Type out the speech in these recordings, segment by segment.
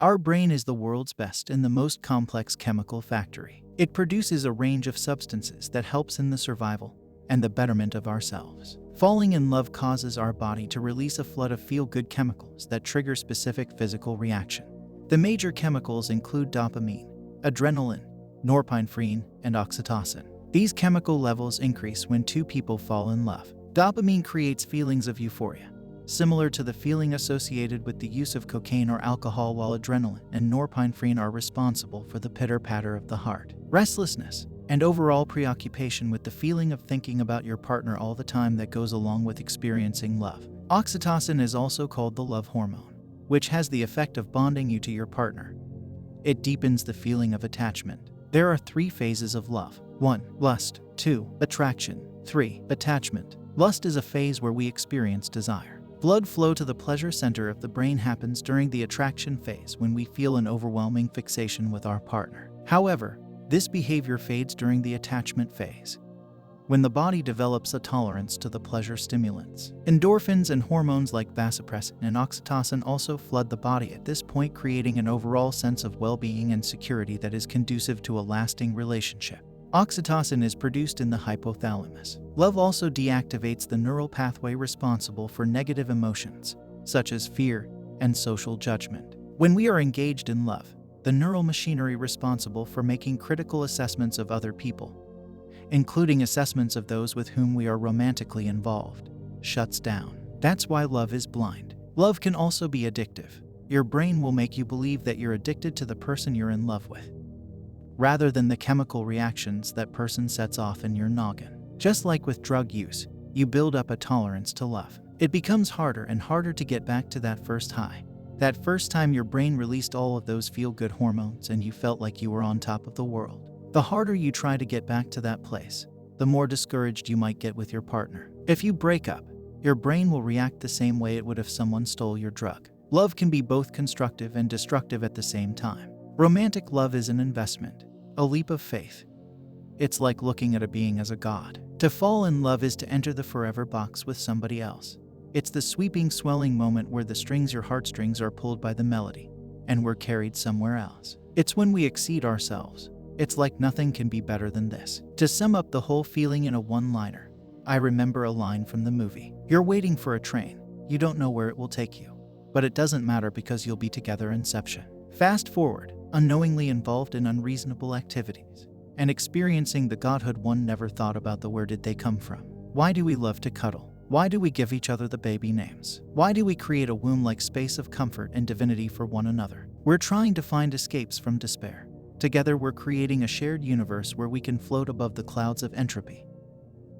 Our brain is the world's best and the most complex chemical factory. It produces a range of substances that helps in the survival and the betterment of ourselves. Falling in love causes our body to release a flood of feel-good chemicals that trigger specific physical reaction. The major chemicals include dopamine, adrenaline, norepinephrine, and oxytocin. These chemical levels increase when two people fall in love. Dopamine creates feelings of euphoria, similar to the feeling associated with the use of cocaine or alcohol, while adrenaline and norepinephrine are responsible for the pitter-patter of the heart, restlessness, and overall preoccupation with the feeling of thinking about your partner all the time that goes along with experiencing love. Oxytocin is also called the love hormone, which has the effect of bonding you to your partner. It deepens the feeling of attachment. There are 3 phases of love. 1. Lust. 2. Attraction. 3. Attachment. Lust is a phase where we experience desire. Blood flow to the pleasure center of the brain happens during the attraction phase when we feel an overwhelming fixation with our partner. However, this behavior fades during the attachment phase, when the body develops a tolerance to the pleasure stimulants. Endorphins and hormones like vasopressin and oxytocin also flood the body at this point, creating an overall sense of well-being and security that is conducive to a lasting relationship. Oxytocin is produced in the hypothalamus. Love also deactivates the neural pathway responsible for negative emotions, such as fear and social judgment. When we are engaged in love, the neural machinery responsible for making critical assessments of other people, including assessments of those with whom we are romantically involved, shuts down. That's why love is blind. Love can also be addictive. Your brain will make you believe that you're addicted to the person you're in love with, rather than the chemical reactions that person sets off in your noggin. Just like with drug use, you build up a tolerance to love. It becomes harder and harder to get back to that first high. That first time your brain released all of those feel-good hormones and you felt like you were on top of the world. The harder you try to get back to that place, the more discouraged you might get with your partner. If you break up, your brain will react the same way it would if someone stole your drug. Love can be both constructive and destructive at the same time. Romantic love is an investment, a leap of faith. It's like looking at a being as a god. To fall in love is to enter the forever box with somebody else. It's the sweeping, swelling moment where your heartstrings are pulled by the melody, and we're carried somewhere else. It's when we exceed ourselves. It's like nothing can be better than this. To sum up the whole feeling in a one-liner, I remember a line from the movie. You're waiting for a train. You don't know where it will take you, but it doesn't matter because you'll be together. Inception. Fast forward, unknowingly involved in unreasonable activities, and experiencing the godhood one never thought about. The where did they come from? Why do we love to cuddle? Why do we give each other the baby names? Why do we create a womb-like space of comfort and divinity for one another? We're trying to find escapes from despair. Together we're creating a shared universe where we can float above the clouds of entropy,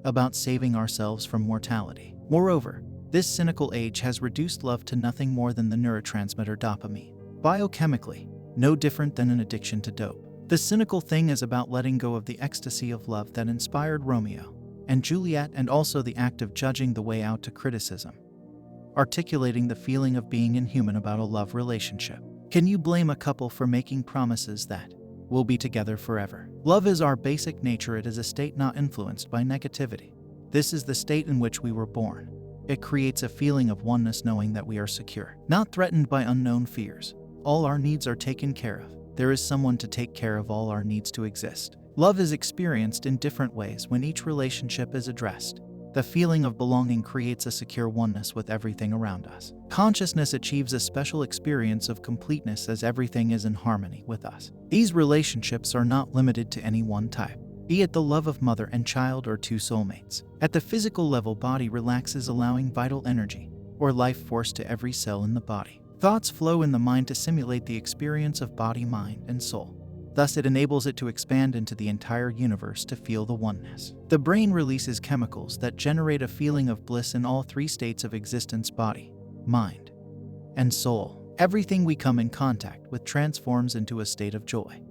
about saving ourselves from mortality. Moreover, this cynical age has reduced love to nothing more than the neurotransmitter dopamine. Biochemically, no different than an addiction to dope. The cynical thing is about letting go of the ecstasy of love that inspired Romeo and Juliet, and also the act of judging the way out to criticism, articulating the feeling of being inhuman about a love relationship. Can you blame a couple for making promises that we'll be together forever? Love is our basic nature. It is a state not influenced by negativity. This is the state in which we were born. It creates a feeling of oneness, knowing that we are secure, not threatened by unknown fears. All our needs are taken care of. There is someone to take care of all our needs to exist. Love is experienced in different ways when each relationship is addressed. The feeling of belonging creates a secure oneness with everything around us. Consciousness achieves a special experience of completeness as everything is in harmony with us. These relationships are not limited to any one type, be it the love of mother and child or 2 soulmates. At the physical level, body relaxes, allowing vital energy or life force to every cell in the body. Thoughts flow in the mind to simulate the experience of body, mind, and soul. Thus, it enables it to expand into the entire universe to feel the oneness. The brain releases chemicals that generate a feeling of bliss in all 3 states of existence: body, mind, and soul. Everything we come in contact with transforms into a state of joy.